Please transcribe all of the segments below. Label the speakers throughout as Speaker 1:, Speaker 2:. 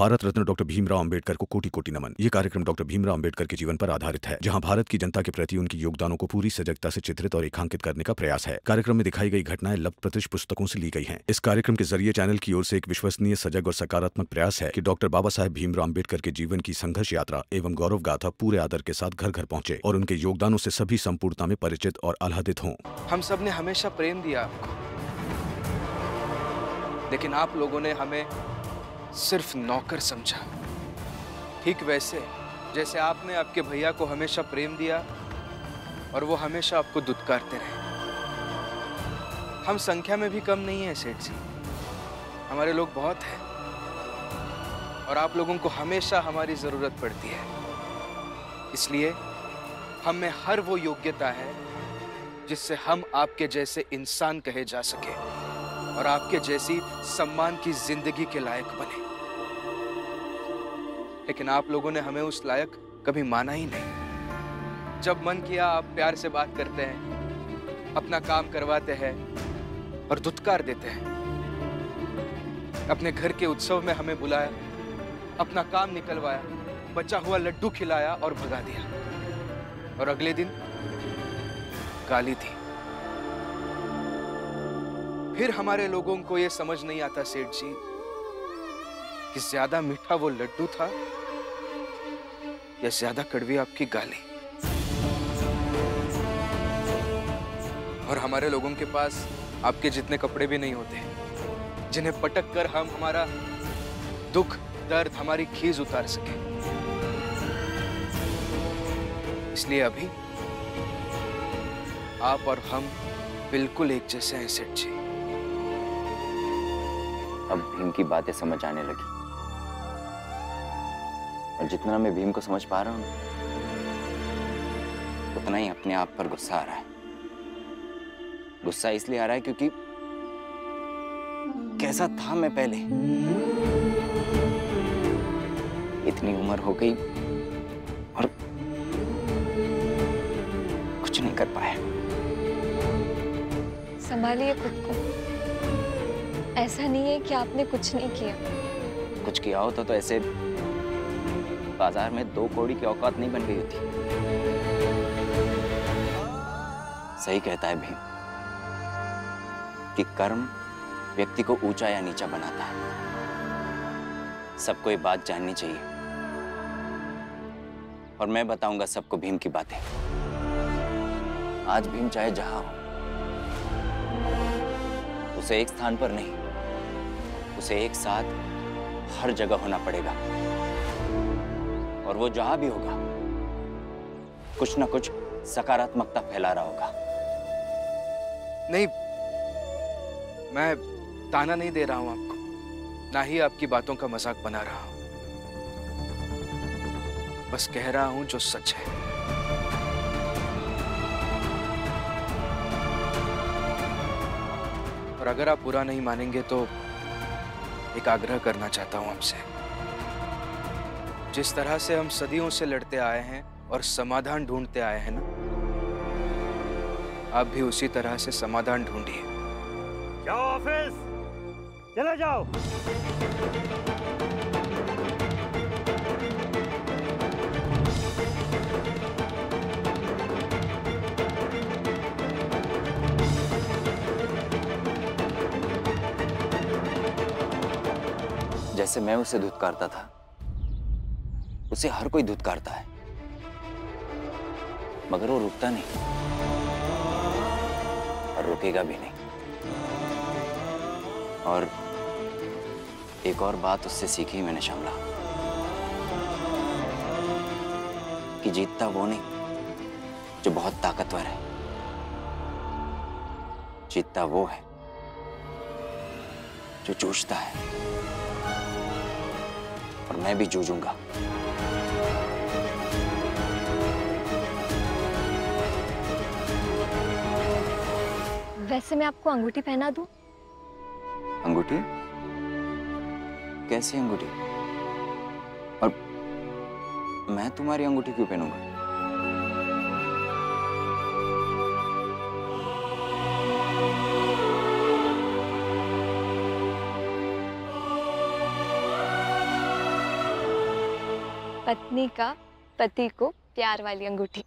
Speaker 1: Bharat Ratna doctor Bhimrao Ambedkar को कोटि कोटि नमन। ये कार्यक्रम डॉक्टर भीमराव अंबेडकर के जीवन पर आधारित है, जहां भारत की जनता के प्रति उनके योगदानों को पूरी सजगता से चित्रित और रेखांकित करने का प्रयास है। कार्यक्रम में दिखाई गई घटनाएं लब्ध पुस्तकों से ली गई हैं। इस कार्यक्रम के जरिए चैनल की ओर से एक विश्वसनीय, सजग और सकारात्मक प्रयास है कि डॉक्टर बाबा साहेब भीमराव अंबेडकर के जीवन की संघर्ष यात्रा एवं गौरव गाथा पूरे आदर के साथ घर घर पहुंचे और उनके योगदानों से सभी संपूर्णता में परिचित और आह्लादित हों।
Speaker 2: हम सब ने हमेशा प्रेम दिया आपको, लेकिन आप लोगों ने हमें सिर्फ नौकर समझा। ठीक वैसे जैसे आपने आपके भैया को हमेशा प्रेम दिया और वो हमेशा आपको दुत्कारते रहे। हम संख्या में भी कम नहीं है सेठ जी, हमारे लोग बहुत हैं और आप लोगों को हमेशा हमारी जरूरत पड़ती है। इसलिए हम में हर वो योग्यता है जिससे हम आपके जैसे इंसान कहे जा सके और आपके जैसी सम्मान की जिंदगी के लायक बने। लेकिन आप लोगों ने हमें उस लायक कभी माना ही नहीं। जब मन किया आप प्यार से बात करते हैं, अपना काम करवाते हैं और दुत्कार देते हैं। अपने घर के उत्सव में हमें बुलाया, अपना काम निकलवाया, बचा हुआ लड्डू खिलाया और भगा दिया, और अगले दिन गाली दी। फिर हमारे लोगों को यह समझ नहीं आता सेठ जी कि ज्यादा मीठा वो लड्डू था या ज्यादा कड़वी आपकी गाली। और हमारे लोगों के पास आपके जितने कपड़े भी नहीं होते जिन्हें पटक कर हम हमारा दुख, दर्द, हमारी खीज उतार सके। इसलिए अभी आप और हम बिल्कुल एक जैसे हैं सेठ जी।
Speaker 3: अब भीम की बातें समझ आने लगी और जितना मैं भीम को समझ पा रहा हूं उतना ही अपने आप पर गुस्सा आ रहा है। गुस्सा इसलिए आ रहा है क्योंकि कैसा था मैं पहले, इतनी उम्र हो गई और कुछ नहीं कर पाया।
Speaker 4: संभालिए खुद को, ऐसा नहीं है कि आपने कुछ नहीं किया।
Speaker 3: कुछ किया होता तो ऐसे बाजार में 2 कौड़ी की औकात नहीं बन गई होती। सही कहता है भीम कि कर्म व्यक्ति को ऊंचा या नीचा बनाता है। सबको ये बात जाननी चाहिए और मैं बताऊंगा सबको भीम की बातें। आज भीम चाहे जहां हो, उसे एक स्थान पर नहीं, उसे एक साथ हर जगह होना पड़ेगा। और वो जहां भी होगा कुछ ना कुछ सकारात्मकता फैला रहा होगा।
Speaker 2: नहीं, मैं ताना नहीं दे रहा हूं आपको, ना ही आपकी बातों का मजाक बना रहा हूं। बस कह रहा हूं जो सच है। और अगर आप बुरा नहीं मानेंगे तो एक आग्रह करना चाहता हूं आपसे। जिस तरह से हम सदियों से लड़ते आए हैं और समाधान ढूंढते आए हैं ना, आप भी उसी तरह से समाधान ढूंढिए।
Speaker 5: जाओ ऑफिस, चले जाओ।
Speaker 3: जैसे मैं उसे धुतकारता था, उसे हर कोई धुतकारता है, मगर वो रुकता नहीं और रुकेगा भी नहीं। और एक और बात उससे सीखी मैंने श्यामला, कि जीतता वो नहीं जो बहुत ताकतवर है, जीतता वो है जो जूझता है। और मैं भी जूझूंगा।
Speaker 4: वैसे मैं आपको अंगूठी पहना दूं?
Speaker 3: अंगूठी? कैसी अंगूठी? और मैं तुम्हारी अंगूठी क्यों पहनूंगा?
Speaker 4: पत्नी का पति को प्यार वाली अंगूठी।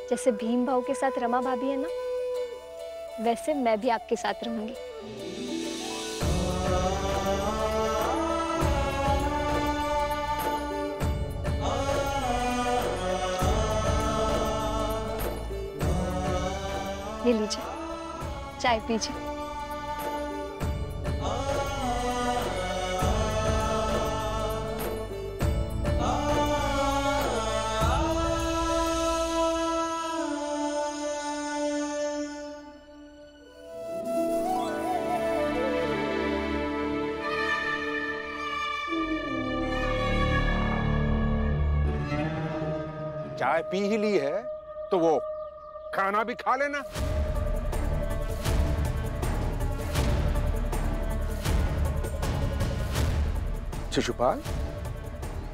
Speaker 4: जैसे भीम भाऊ के साथ रमा भाभी है ना, वैसे मैं भी आपके साथ रहूंगी। ये लीजिए, चाय पीजिए।
Speaker 6: चाय पी ही ली है तो वो खाना भी खा लेना। शिशुपाल,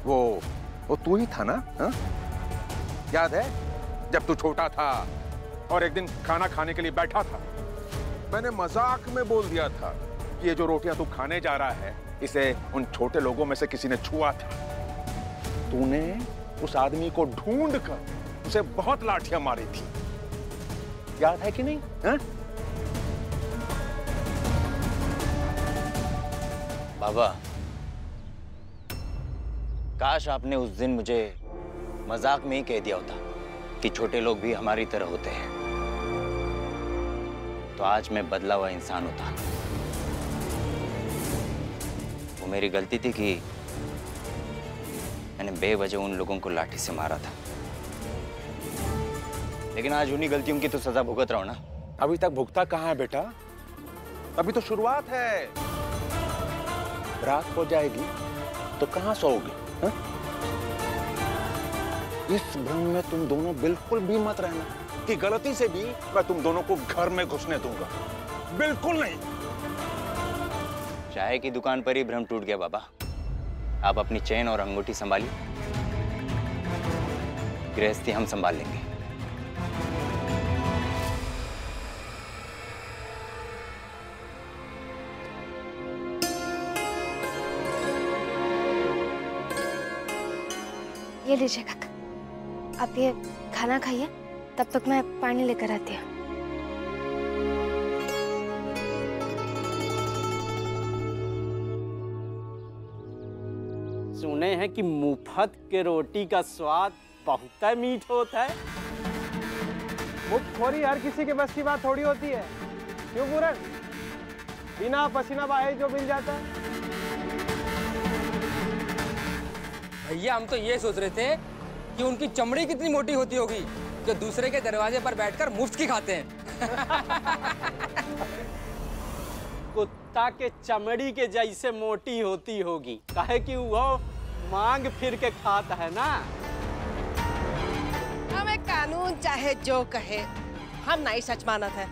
Speaker 6: वो तू ही था ना? हा? याद है जब तू छोटा था और एक दिन खाना खाने के लिए बैठा था, मैंने मजाक में बोल दिया था कि ये जो रोटियां तू खाने जा रहा है, इसे उन छोटे लोगों में से किसी ने छुआ था। तूने उस आदमी को ढूंढ कर उसे बहुत लाठियां मारी थी, याद है कि नहीं? हा?
Speaker 3: बाबा, काश आपने उस दिन मुझे मजाक में ही कह दिया होता कि छोटे लोग भी हमारी तरह होते हैं, तो आज मैं बदला हुआ इंसान होता। वो मेरी गलती थी कि मैंने बेवजह उन लोगों को लाठी से मारा था, लेकिन आज उन्हीं गलतियों की तो सजा भुगत रहा हूं ना।
Speaker 6: अभी तक भुगता कहाँ है बेटा? अभी तो शुरुआत है। रात हो जाएगी तो कहाँ सोओगे? हा? इस भ्रम में तुम दोनों बिल्कुल भी मत रहना कि गलती से भी मैं तुम दोनों को घर में घुसने दूंगा। बिल्कुल नहीं।
Speaker 3: चाय की दुकान पर ही भ्रम टूट गया बाबा। आप अपनी चेन और अंगूठी संभालिए, गृहस्थी हम संभाल लेंगे।
Speaker 4: ये लीजिए काका, आप ये खाना खाइए, तब तक मैं पानी लेकर आती हूँ।
Speaker 7: सुने हैं कि मुफ्त के रोटी का स्वाद बहुत मीठ होता है।
Speaker 8: मुफ्तखोरी हर किसी के बस की बात थोड़ी होती है। क्यों पूरन? बिना पसीना बहाए जो मिल जाता है।
Speaker 9: भैया, हम तो ये सोच रहे थे कि उनकी चमड़ी कितनी मोटी होती होगी जो दूसरे के दरवाजे पर बैठकर मुफ्त की खाते हैं।
Speaker 7: कुत्ता के चमड़ी के जैसे मोटी होती होगी, काहे कि वो मांग फिर के खाता है ना।
Speaker 10: हमें कानून चाहे जो कहे, हम नहीं सच मानत है।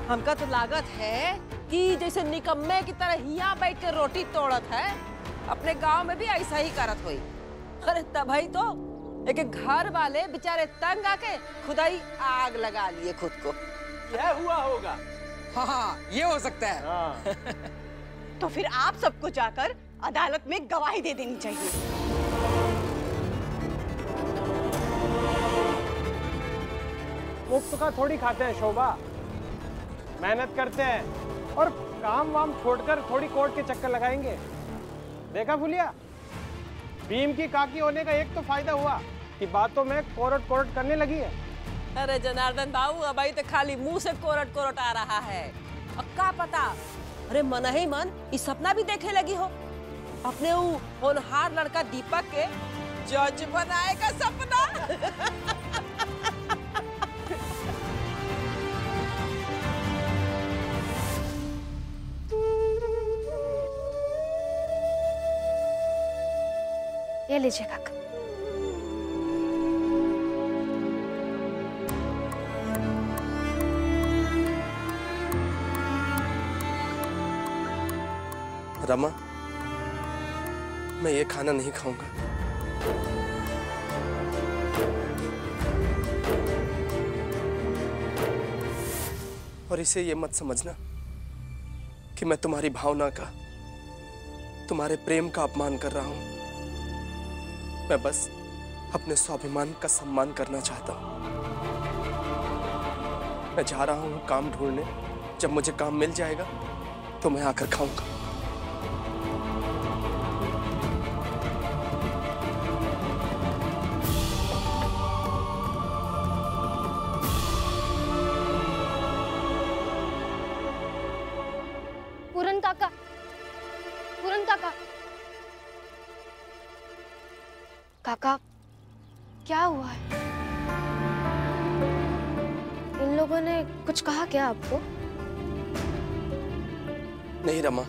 Speaker 10: हमका तो लागत है कि जैसे निकम्मे की तरह यहाँ बैठ के रोटी तोड़त है, अपने गांव में भी ऐसा ही करत हुई। अरे तभी तो एक घर वाले बेचारे तंग आके खुदाई आग लगा लिए खुद को।
Speaker 7: यह हुआ होगा।
Speaker 9: हाँ, ये हो सकता है।
Speaker 7: हाँ।
Speaker 10: तो फिर आप सबको जाकर अदालत में गवाही दे देनी चाहिए।
Speaker 8: मुफ्त का थोड़ी खाते हैं शोभा, मेहनत करते हैं और काम वाम छोड़कर थोड़ी कोर्ट के चक्कर लगाएंगे। देखा फुलिया, भीम की काकी होने का एक तो फायदा हुआ कि बातों में कोरट कोरट करने लगी है।
Speaker 10: अरे जनार्दन बाबू, अब तो खाली मुंह से कोरट कोरट आ रहा है। अब क्या पता, अरे मन ही मन इस सपना भी देखे लगी हो, अपने वो होनहार लड़का दीपक के जज बनाए का सपना।
Speaker 4: ये लीजिए काका।
Speaker 11: रमा, मैं ये खाना नहीं खाऊंगा। और इसे ये मत समझना कि मैं तुम्हारी भावना का, तुम्हारे प्रेम का अपमान कर रहा हूं। मैं बस अपने स्वाभिमान का सम्मान करना चाहता हूं। मैं जा रहा हूं काम ढूंढने। जब मुझे काम मिल जाएगा तो मैं आकर खाऊंगा।
Speaker 4: पूरन काका, पूरन काका, काका क्या हुआ है? इन लोगों ने कुछ कहा क्या आपको?
Speaker 11: नहीं रमा,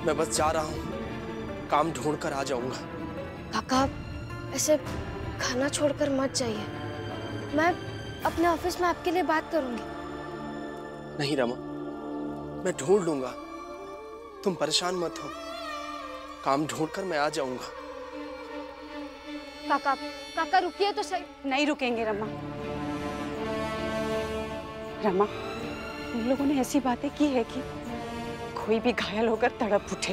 Speaker 11: मैं बस जा रहा हूं, काम ढूंढ कर आ जाऊंगा।
Speaker 4: काका ऐसे खाना छोड़कर मत जाइए। मैं अपने ऑफिस में आपके लिए बात करूंगी।
Speaker 11: नहीं रमा, मैं ढूंढ लूंगा, तुम परेशान मत हो। काम ढूंढकर मैं आ जाऊंगा।
Speaker 4: काका, काका रुकिए तो सही।
Speaker 12: नहीं रुकेंगे रमा। रमा, उन लोगों ने ऐसी बातें की है कि कोई भी घायल होकर तड़प उठे।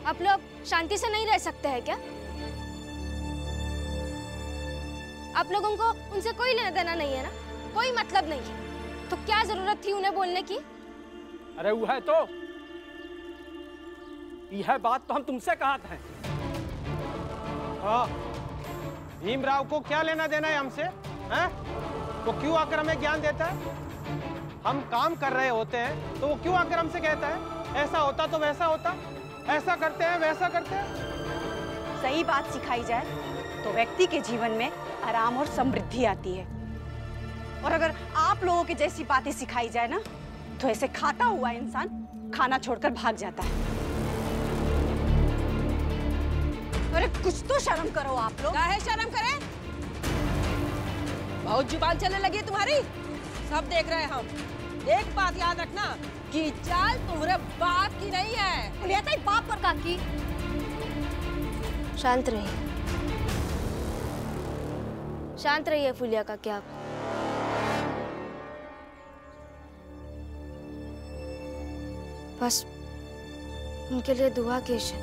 Speaker 4: आप लोग शांति से नहीं रह सकते हैं क्या? आप लोगों को उनसे कोई लेना देना नहीं है ना? कोई मतलब नहीं है, तो क्या जरूरत थी उन्हें बोलने की?
Speaker 8: अरे वो है तो यह बात तो हम तुमसे कहा था। हाँ, भीमराव को क्या लेना देना है हमसे? हैं? वो क्यों आकर हमें ज्ञान देता है? हम काम कर रहे होते हैं तो वो क्यों आकर हमसे कहता है ऐसा होता तो वैसा होता, ऐसा करते हैं वैसा करते हैं?
Speaker 12: सही बात सिखाई जाए तो व्यक्ति के जीवन में आराम और समृद्धि आती है। और अगर आप लोगों की जैसी बातें सिखाई जाए ना, तो ऐसे खाता हुआ इंसान खाना छोड़कर भाग जाता है। अरे कुछ तो शर्म करो आप लोग।
Speaker 10: काहे शर्म करें? बहुत जुबान चलने लगी तुम्हारी, सब देख रहे हैं हम। एक बात याद रखना कि चाल तुम्हारे बाप की नहीं है।
Speaker 4: लेता ही बाप पर काकी। शांत रहिए, शांत रहिए फुलिया काकी। आप बस उनके लिए दुआ कीजिए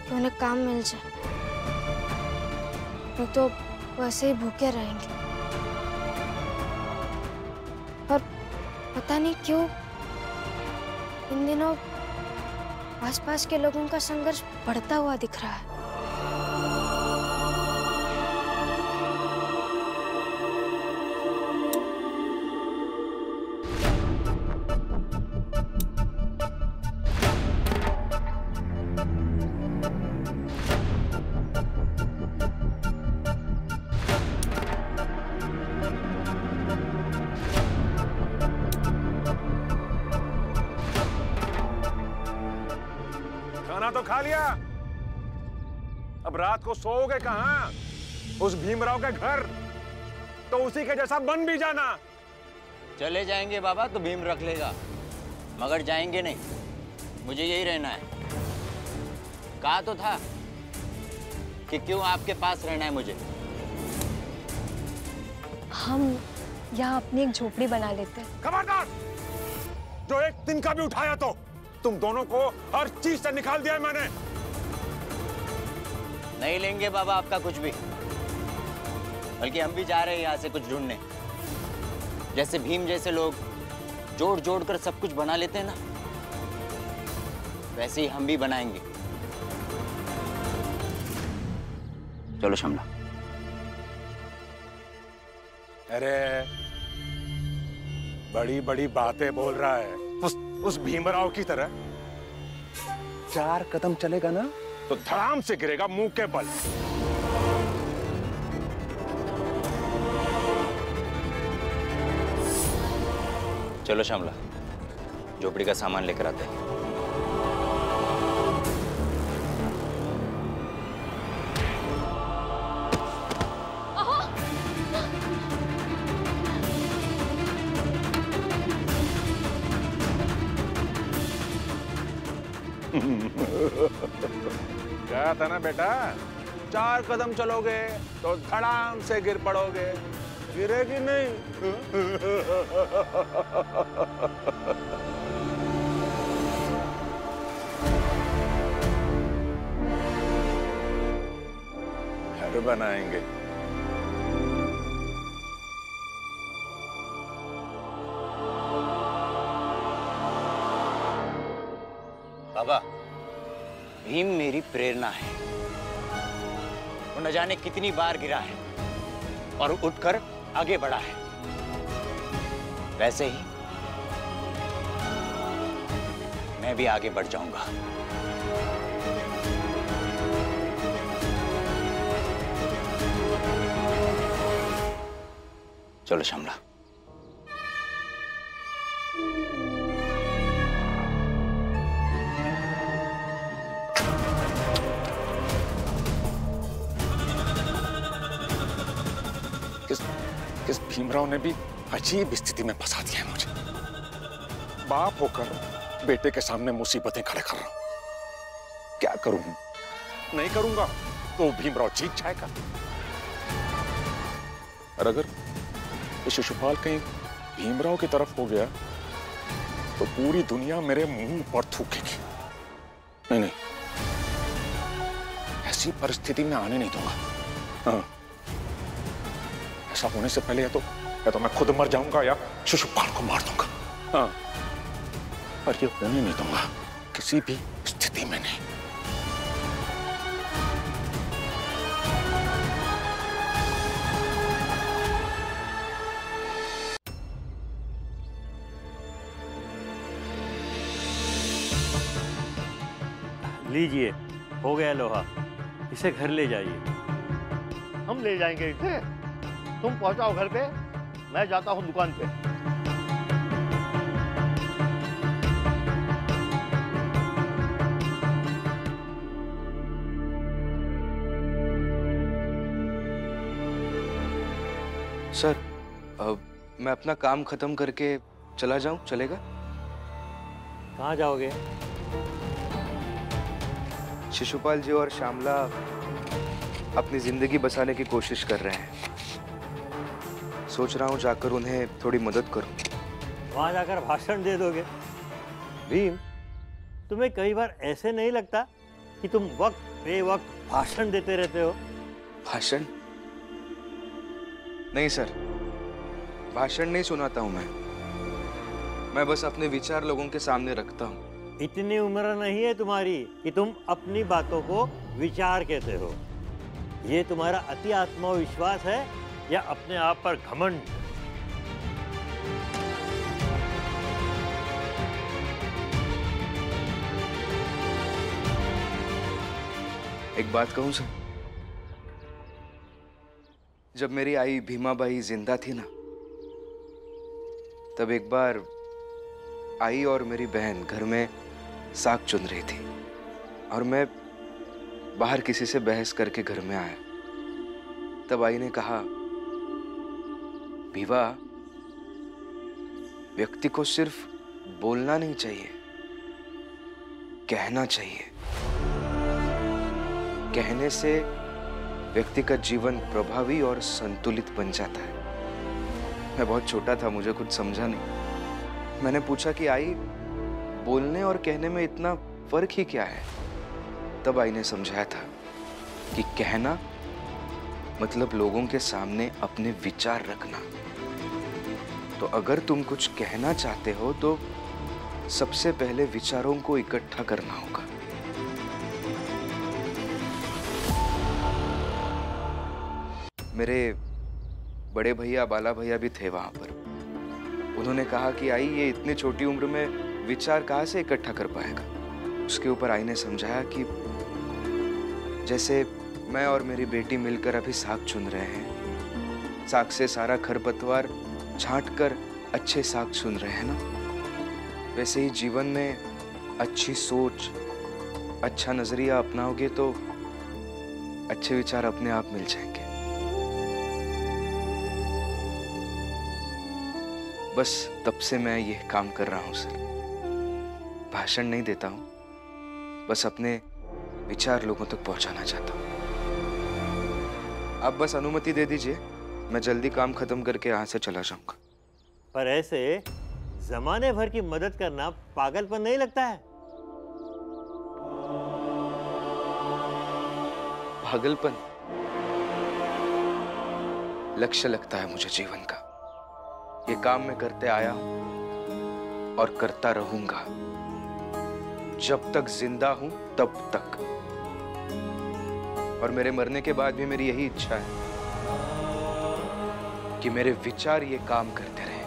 Speaker 4: कि उन्हें काम मिल जाए, नहीं तो वैसे ही भूखे रहेंगे। और पता नहीं क्यों इन दिनों आसपास के लोगों का संघर्ष बढ़ता हुआ दिख रहा है।
Speaker 6: खाना तो खा लिया, अब रात को सोओगे कहाँ? उस भीमराव के घर, तो उसी के जैसा बन भी जाना।
Speaker 3: चले जाएंगे बाबा तो भीम रख लेगा, मगर जाएंगे नहीं। मुझे यही रहना है। कहा तो था कि क्यों आपके पास रहना है मुझे।
Speaker 4: हम यहाँ अपनी एक झोपड़ी बना लेते हैं।
Speaker 6: खबरदार! जो एक दिन का भी उठाया तो तुम दोनों को हर चीज से निकाल दिया है मैंने।
Speaker 3: नहीं लेंगे बाबा आपका कुछ भी, बल्कि हम भी जा रहे हैं यहाँ से कुछ ढूंढने। जैसे भीम जैसे लोग जोड़ जोड़ कर सब कुछ बना लेते हैं ना, वैसे ही हम भी बनाएंगे। चलो शमला।
Speaker 6: अरे बड़ी बड़ी बातें बोल रहा है उस भीमराव की तरह। 4 कदम चलेगा ना तो धड़ाम से गिरेगा मुंह के बल।
Speaker 3: चलो श्यामला, झोपड़ी का सामान लेकर आते हैं।
Speaker 6: क्या था ना बेटा, 4 कदम चलोगे तो धड़ाम से गिर पड़ोगे, गिरेगी नहीं। घर बनाएंगे।
Speaker 3: बाबा, भीम मेरी प्रेरणा है। वो न जाने कितनी बार गिरा है और उठकर आगे बढ़ा है। वैसे ही मैं भी आगे बढ़ जाऊंगा। चलो श्यामला।
Speaker 6: इस भीमराव ने भी अजीब स्थिति में फंसा दिया है मुझे। बाप होकर बेटे के सामने मुसीबतें खड़े कर रहा हूं। क्या करूं? नहीं करूंगा तो भीमराव जीत जाएगा। और अगर ये शिशुपाल कहीं भीमराव की तरफ हो गया तो पूरी दुनिया मेरे मुंह पर थूकेगी। नहीं नहीं, ऐसी परिस्थिति में आने नहीं दूंगा। हाँ, ऐसा होने से पहले या तो मैं खुद मर जाऊंगा या शिशुपाल को मार दूंगा। हाँ, पर ये होने नहीं दूंगा किसी भी स्थिति में नहीं।
Speaker 5: लीजिए, हो गया लोहा, इसे घर ले जाइए।
Speaker 13: हम ले जाएंगे इसे। तुम पहुंचाओ घर पे, मैं जाता हूं दुकान पे।
Speaker 2: सर, मैं अपना काम खत्म करके चला जाऊं, चलेगा?
Speaker 5: कहाँ जाओगे?
Speaker 2: शिशुपाल जी और श्यामला अपनी जिंदगी बसाने की कोशिश कर रहे हैं। सोच रहा हूँ जाकर उन्हें थोड़ी मदद करूं।
Speaker 5: वहां जाकर भाषण दे दोगे? भीम, तुम्हें कई बार ऐसे नहीं लगता कि तुम वक्त बेवक्त भाषण देते रहते हो?
Speaker 2: भाषण? नहीं सर, भाषण नहीं सुनाता हूं मैं बस अपने विचार लोगों के सामने रखता हूं।
Speaker 5: इतनी उम्र नहीं है तुम्हारी कि तुम अपनी बातों को विचार कहते हो। ये तुम्हारा अति आत्मविश्वास है या अपने आप पर घमंड?
Speaker 2: एक बात कहूं सर, जब मेरी आई भीमाबाई जिंदा थी ना, तब एक बार आई और मेरी बहन घर में साग चुन रही थी और मैं बाहर किसी से बहस करके घर में आया। तब आई ने कहा, भीवा, व्यक्ति को सिर्फ बोलना नहीं चाहिए, कहना चाहिए। कहने से व्यक्ति का जीवन प्रभावी और संतुलित बन जाता है। मैं बहुत छोटा था, मुझे कुछ समझा नहीं। मैंने पूछा कि आई, बोलने और कहने में इतना फर्क ही क्या है? तब आई ने समझाया था कि कहना मतलब लोगों के सामने अपने विचार रखना। तो अगर तुम कुछ कहना चाहते हो तो सबसे पहले विचारों को इकट्ठा करना होगा। मेरे बड़े भैया, बाला भैया भी थे वहां पर। उन्होंने कहा कि आई, ये इतनी छोटी उम्र में विचार कहाँ से इकट्ठा कर पाएगा? उसके ऊपर आई ने समझाया कि जैसे मैं और मेरी बेटी मिलकर अभी साग चुन रहे हैं, साग से सारा खरपतवार छांटकर अच्छे साग चुन रहे हैं ना, वैसे ही जीवन में अच्छी सोच, अच्छा नजरिया अपनाओगे तो अच्छे विचार अपने आप मिल जाएंगे। बस तब से मैं ये काम कर रहा हूं सर। भाषण नहीं देता हूं, बस अपने विचार लोगों तक पहुंचाना चाहता हूँ। आप बस अनुमति दे दीजिए, मैं जल्दी काम खत्म करके यहाँ से चला जाऊंगा।
Speaker 5: पर ऐसे जमाने भर की मदद करना पागलपन नहीं लगता है?
Speaker 2: पागलपन लक्ष्य लगता है मुझे जीवन का। ये काम मैं करते आया हूं और करता रहूंगा जब तक जिंदा हूं, तब तक। और मेरे मरने के बाद भी मेरी यही इच्छा है कि मेरे विचार ये काम करते रहे।